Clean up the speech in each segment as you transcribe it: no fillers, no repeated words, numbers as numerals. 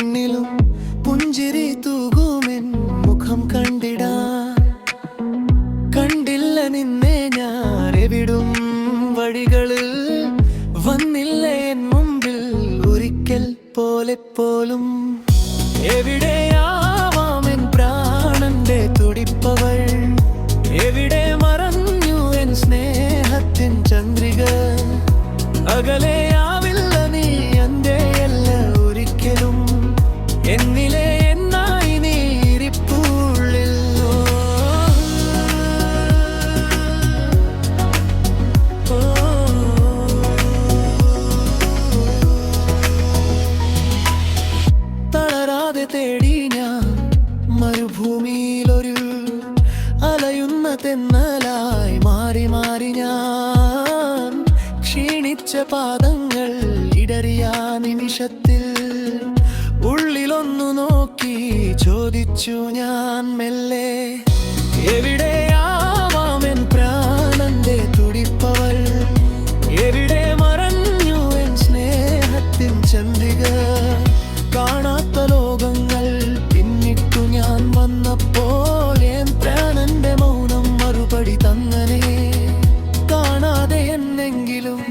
പെണ്ണിലും പുഞ്ചിരി തൂകുമെൻ മുഖം കണ്ടിടാൻ കണ്ടില്ല നിന്നെ ഞാൻ എവിടും വഴികളിൽ വന്നില്ല എൻ മുമ്പിൽ ഒരിക്കൽ പോലെ പോലും എവിടെയാവാമെൻ പ്രാണന്റെ തുടിപ്പവൾ എവിടെ മറഞ്ഞു എൻ സ്നേഹത്തിൻ ചന്ദ്രിക അകലെയാവില്ല നീ അന്റെയല്ല ഒരിക്കലും എന്നിലെ എന്നായി നീ ഇരിപ്പുള്ളിൽ തളരാതെ തേടി ഞാൻ മരുഭൂമിയിലൊരു അലയുന്ന തെന്നലായി മാറി മാറി ഞാൻ ക്ഷീണിച്ച പാദങ്ങൾ ഇടറിയ നിമിഷത്തിൽ ഉള്ളിലൊന്നു നോക്കി ചോദിച്ചു ഞാൻ മെല്ലെ എവിടെയാവാമെൻ പ്രാണന്റെ തുടിപ്പവൾ എവിടെ മറഞ്ഞു എൻ സ്നേഹത്തിൻ ചന്ദ്രിക കാണാത്ത ലോകങ്ങൾ പിന്നിട്ടു ഞാൻ വന്നപ്പോൾ എൻ പ്രാണന്റെ മൗനം മറുപടി തന്നനെ കാണാതെ എന്നെങ്കിലും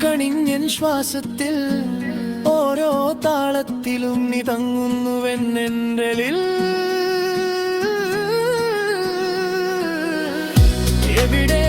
കണിഞ്ഞൻ ശ്വാസത്തിൽ ഓരോ താളത്തിലും നീ തങ്ങുന്നുവെന്നെന്തലിൽ എവിടെ